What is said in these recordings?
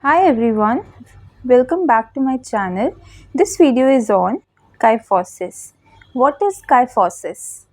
Hi everyone, welcome back to my channel. This video is on kyphosis. What is kyphosis?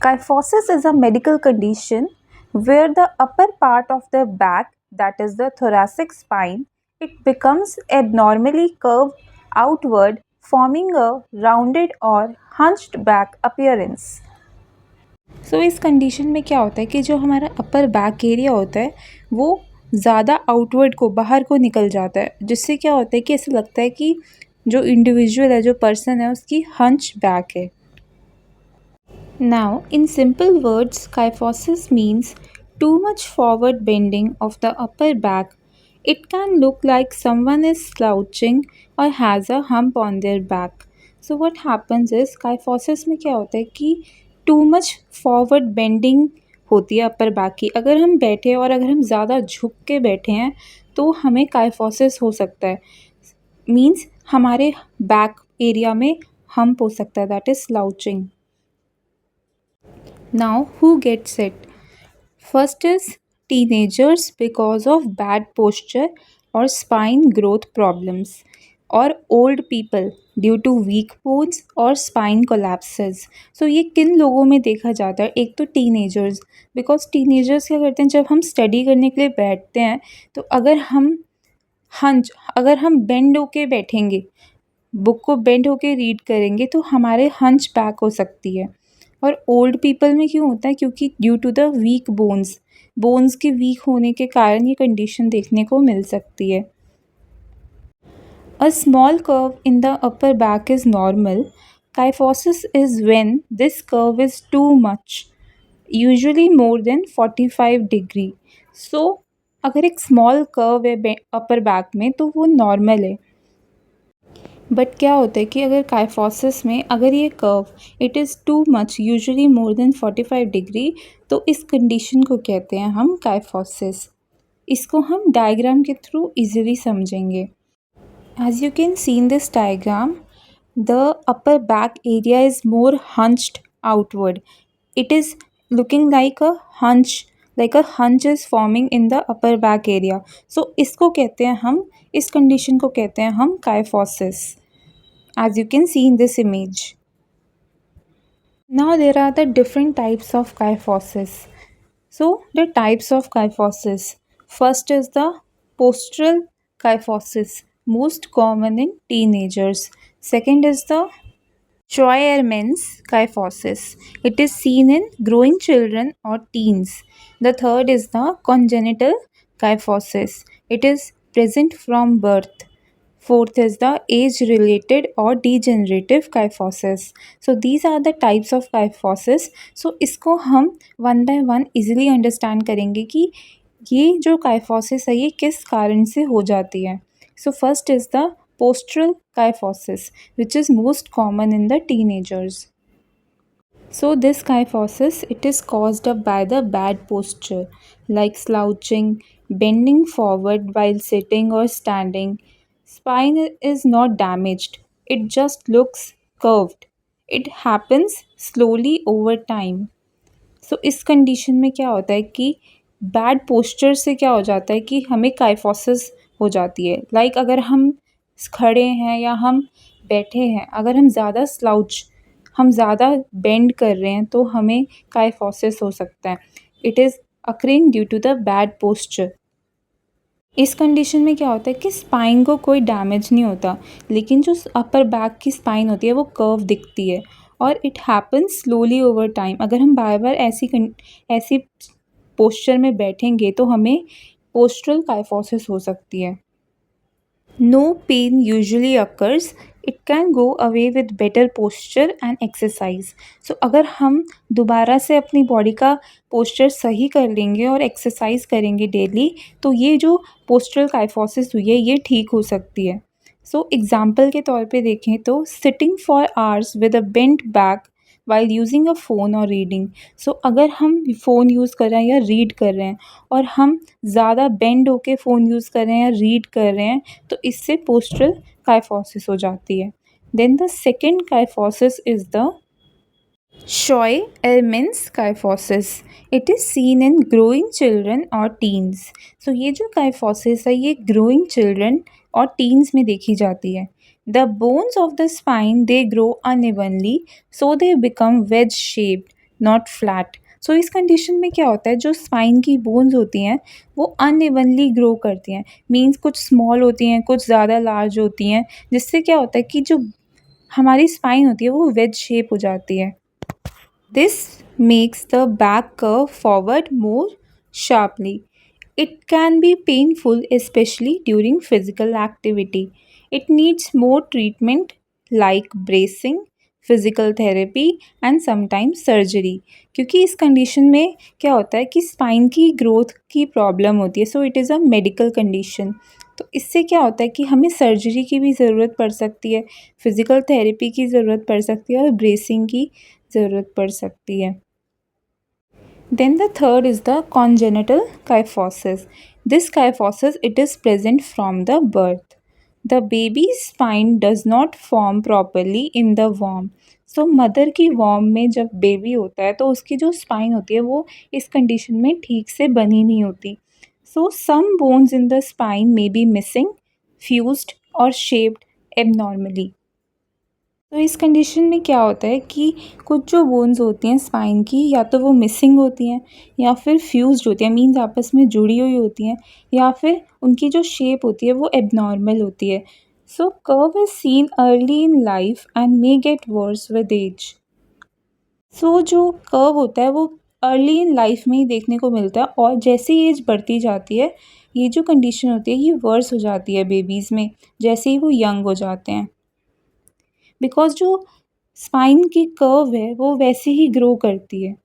Kyphosis is a medical condition where the upper part of the back, that is the thoracic spine, it becomes abnormally curved outward, forming a rounded or hunched back appearance. इस condition में क्या होता है कि जो हमारा अपर back area होता है वो ज़्यादा आउटवर्ड को बाहर को निकल जाता है, जिससे क्या होता है कि ऐसा लगता है कि जो इंडिविजुअल है, जो पर्सन है, उसकी हंच बैक है। Now in simple words kyphosis means too much forward bending of the upper back. It can look like someone is slouching or has a hump on their back. So what happens is kyphosis में क्या होता है कि too much forward bending होती है upper back की। अगर हम बैठे और अगर हम ज़्यादा झुक के बैठे हैं तो हमें काइफोसिस हो सकता है। मीन्स हमारे बैक एरिया में हम्प हो सकता है, that is slouching. Now who gets it? First is teenagers because of bad posture or spine growth problems, or old people due to weak bones or spine collapses. So ये किन लोगों में देखा जाता है? एक तो टीनेजर्स, बिकॉज टीनेजर्स क्या करते हैं, जब हम स्टडी करने के लिए बैठते हैं तो अगर हम बेंड होके बैठेंगे, बुक को बेंड होके रीड करेंगे तो हमारे हंच बैक हो सकती है। और ओल्ड पीपल में क्यों होता है? क्योंकि due to the weak bones के वीक होने के कारण ये कंडीशन देखने को मिल सकती है। A small curve in the upper back is normal. Kyphosis is when this curve is too much, usually more than 45 degree. So अगर एक स्मॉल कर्व है अपर बैक में तो वो नॉर्मल है। बट क्या होता है कि अगर काइफोसिस में अगर ये curve it is too much, usually more than 45 degree, तो इस कंडीशन को कहते हैं हम काइफोसिस। इसको हम डायग्राम के थ्रू इजीली समझेंगे। As you can see in this diagram, the upper back area is more hunched outward. It is looking like a hunch, like a hunch is forming in the upper back area. So इसको कहते हैं हम, इस condition को कहते हैं हम kyphosis, as you can see in this image. Now there are the different types of kyphosis. So the types of kyphosis. First is the postural kyphosis, most common in teenagers. Second is the Scheuermann's kyphosis. It is seen in growing children or teens. The third is the congenital kyphosis. It is present from birth. Fourth is the age-related or degenerative kyphosis. So these are the types of kyphosis. So इसको हम one by one easily understand करेंगे कि ये जो kyphosis है ये किस कारण से हो जाती है. So first is the postural kyphosis, which is most common in the teenagers. So this kyphosis, it is caused up by the bad posture, like slouching, bending forward while sitting or standing. Spine is not damaged, it just looks curved. It happens slowly over time. So इस condition में क्या होता है कि bad posture से क्या हो जाता है कि हमें काइफोसिस हो जाती है. लाइक अगर हम खड़े हैं या हम बैठे हैं, अगर हम ज़्यादा बेंड कर रहे हैं तो हमें काइफोसिस हो सकता है. It is occurring due to the bad posture. इस कंडीशन में क्या होता है कि स्पाइन को कोई डैमेज नहीं होता, लेकिन जो अपर बैक की स्पाइन होती है वो कर्व दिखती है, और it happens slowly over time. अगर हम बार बार ऐसी पोस्चर में बैठेंगे तो हमें पोस्टरल काइफोसिस हो सकती है. No pain usually occurs. It can go away with better posture and exercise. So अगर हम दोबारा से अपनी बॉडी का पोस्चर सही कर लेंगे और एक्सरसाइज करेंगे डेली, तो ये जो पोस्टरल काइफोसिस हुई है ये ठीक हो सकती है. सो एग्जाम्पल के तौर पे देखें तो sitting for hours with a bent back while using a phone और रीडिंग. सो अगर हम फ़ोन यूज़ कर रहे हैं या रीड कर रहे हैं और हम ज़्यादा बेंड होके फ़ोन यूज़ कर रहे हैं या रीड कर रहे हैं तो इससे पोस्टरल काइफोसिस हो जाती है. Then the second kyphosis is the Scheu means kyphosis. It is seen in growing children or teens. So ये जो kyphosis है ये growing children और teens में देखी जाती है. The bones of the spine they grow unevenly so they become wedge shaped, not flat. सो इस कंडीशन में क्या होता है जो स्पाइन की बोन्स होती हैं वो अनइवनली ग्रो करती हैं मीन्स कुछ स्मॉल होती हैं कुछ ज़्यादा लार्ज होती हैं जिससे क्या होता है कि जो हमारी स्पाइन होती है वो वेज शेप हो जाती है. This makes the back curve forward more sharply. It can be painful, especially during physical activity. It needs more treatment like bracing, physical therapy and sometimes surgery क्योंकि इस कंडीशन में क्या होता है कि स्पाइन की ग्रोथ की प्रॉब्लम होती है so it is a medical condition. तो इससे क्या होता है कि हमें सर्जरी की भी ज़रूरत पड़ सकती है, फिज़िकल थेरेपी की ज़रूरत पड़ सकती है और ब्रेसिंग की ज़रूरत पड़ सकती है. Then the third is the congenital kyphosis. This kyphosis it is present from the birth. The baby's spine does not form properly in the womb. So mother की वॉम में जब बेबी होता है तो उसकी जो स्पाइन होती है वो इस कंडीशन में ठीक से बनी नहीं होती. So some bones in the spine may be missing, fused और शेप्ड एबनॉर्मली. तो इस कंडीशन में क्या होता है कि कुछ जो बोन्स होती हैं स्पाइन की या तो वो मिसिंग होती हैं या फिर फ्यूज्ड होती हैं मीन्स आपस में जुड़ी हुई होती हैं या फिर उनकी जो शेप होती है वो एबनॉर्मल होती है. So curve is seen early in life and may get worse with age. So जो कर्व होता है वो अर्ली इन लाइफ में ही देखने को मिलता है और जैसे ही एज बढ़ती जाती है ये जो कंडीशन होती है ये वर्स हो जाती है बेबीज़ में जैसे ही वो यंग हो जाते हैं बिकॉज जो स्पाइन की कर्व है वो वैसे ही ग्रो करती है.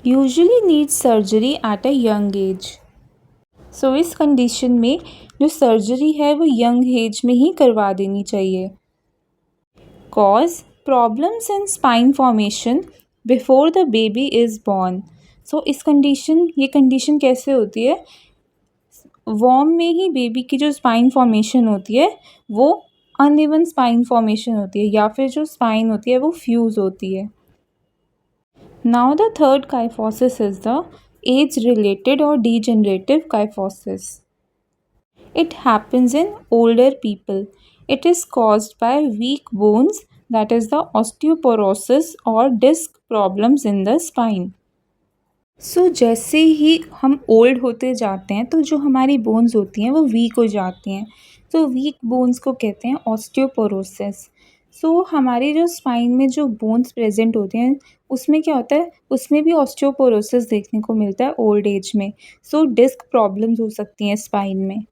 Usually need surgery at a young age. So इस कंडीशन में जो सर्जरी है वो यंग एज में ही करवा देनी चाहिए. Cause problems in spine formation before the baby is born. So इस कंडीशन ये कंडीशन कैसे होती है वॉम में ही बेबी की जो स्पाइन फॉर्मेशन होती है वो अनइवन स्पाइन फॉर्मेशन होती है या फिर जो स्पाइन होती है वो फ्यूज़ होती है. Now the third kyphosis is the age related और degenerative kyphosis. It happens in older people. It is caused by weak bones that is the osteoporosis or disc problems in the spine. सो जैसे ही हम old होते जाते हैं तो जो हमारी bones होती हैं वो वीक हो जाती हैं. तो वीक बोन्स को कहते हैं ऑस्टियोपोरोसिस. सो हमारी जो स्पाइन में जो बोन्स प्रेजेंट होते हैं उसमें क्या होता है उसमें भी ऑस्टियोपोरोसिस देखने को मिलता है ओल्ड एज में. सो डिस्क प्रॉब्लम्स हो सकती हैं स्पाइन में.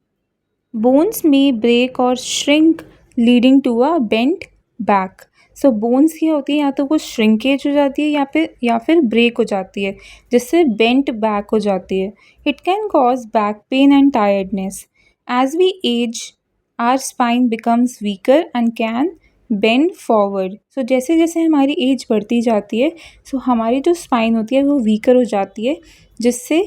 बोन्स में ब्रेक और shrink leading to a bent back. So bones क्या होती है या तो वो श्रिंकेज हो जाती है या फिर ब्रेक हो जाती है जिससे बेंट बैक हो जाती है. It can cause back pain and tiredness. As we age our spine becomes weaker and can bend forward. So जैसे जैसे हमारी एज बढ़ती जाती है सो हमारी जो स्पाइन होती है वो वीकर हो जाती है जिससे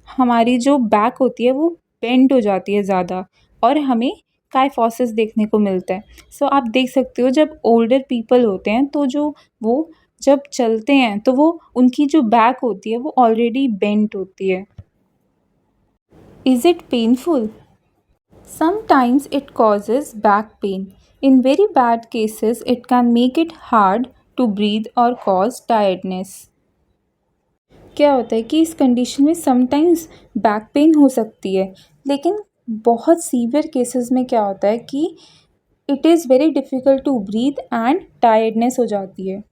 हमारी जो बैक होती है वो बेंड हो जाती है ज़्यादा और हमें काइफोसिस देखने को मिलता है. सो आप देख सकते हो जब ओल्डर पीपल होते हैं तो जो वो जब चलते हैं तो वो उनकी जो बैक होती है वो ऑलरेडी बेंट होती है. Is it painful? Sometimes it causes back pain. In very bad cases, it can make it hard to breathe or cause tiredness. क्या होता है कि इस कंडीशन में समटाइम्स बैक पेन हो सकती है लेकिन बहुत सीवियर केसेस में क्या होता है कि it is very difficult to breathe and tiredness हो जाती है.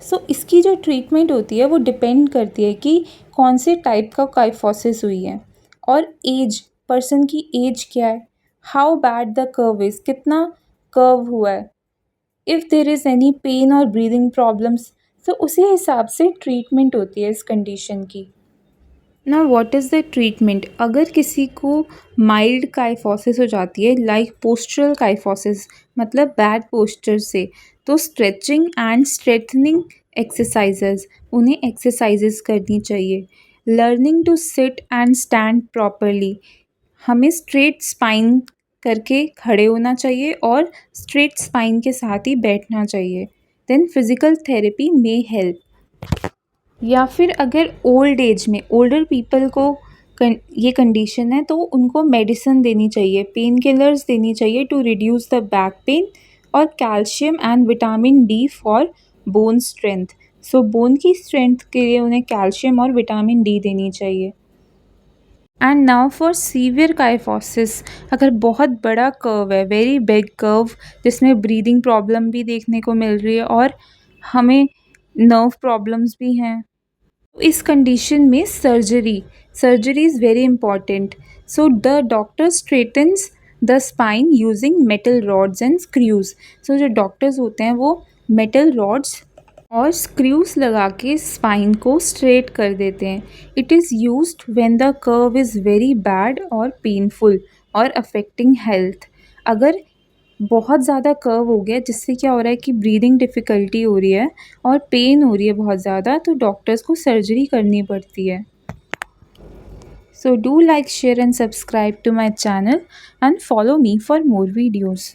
सो इसकी जो ट्रीटमेंट होती है वो डिपेंड करती है कि कौन से टाइप का काइफोसिस हुई है और एज पर्सन की एज क्या है, how bad the curve is कितना कर्व हुआ है, if there is any pain और ब्रीदिंग प्रॉब्लम्स तो उसी हिसाब से ट्रीटमेंट होती है इस कंडीशन की. ना व्हाट इज़ द ट्रीटमेंट अगर किसी को माइल्ड काइफोसिस हो जाती है लाइक पोस्चरल काइफोसिस मतलब बैड पोस्चर से तो स्ट्रेचिंग एंड स्ट्रेथनिंग एक्सरसाइजेज उन्हें एक्सरसाइजेज करनी चाहिए. Learning to sit and stand properly हमें स्ट्रेट स्पाइन करके खड़े होना चाहिए और स्ट्रेट स्पाइन के साथ ही बैठना चाहिए. then physical therapy may help. या फिर अगर ओल्ड एज में ओल्डर पीपल को ये कंडीशन है तो उनको मेडिसिन देनी चाहिए, पेन किलर्स देनी चाहिए to reduce the back pain, और calcium and vitamin D for bone strength. So bone की स्ट्रेंथ के लिए उन्हें कैल्शियम और विटामिन डी देनी चाहिए। And now for severe kyphosis, अगर बहुत बड़ा कर्व है, वेरी बिग कर्व, जिसमें ब्रीदिंग प्रॉब्लम भी देखने को मिल रही है और हमें नर्व प्रॉब्लम्स भी हैं, इस कंडीशन में surgery is very important. So the doctor straightens the spine using metal rods and screws. So जो डॉक्टर्स होते हैं वो मेटल रॉड्स और स्क्रूज लगा के स्पाइन को स्ट्रेट कर देते हैं। It is used when the curve is very bad और पेनफुल और अफेक्टिंग हेल्थ। अगर बहुत ज़्यादा कर्व हो गया जिससे क्या हो रहा है कि ब्रीदिंग डिफ़िकल्टी हो रही है और पेन हो रही है बहुत ज़्यादा, तो डॉक्टर्स को सर्जरी करनी पड़ती है। So do like, share and subscribe to my channel and follow me for more videos.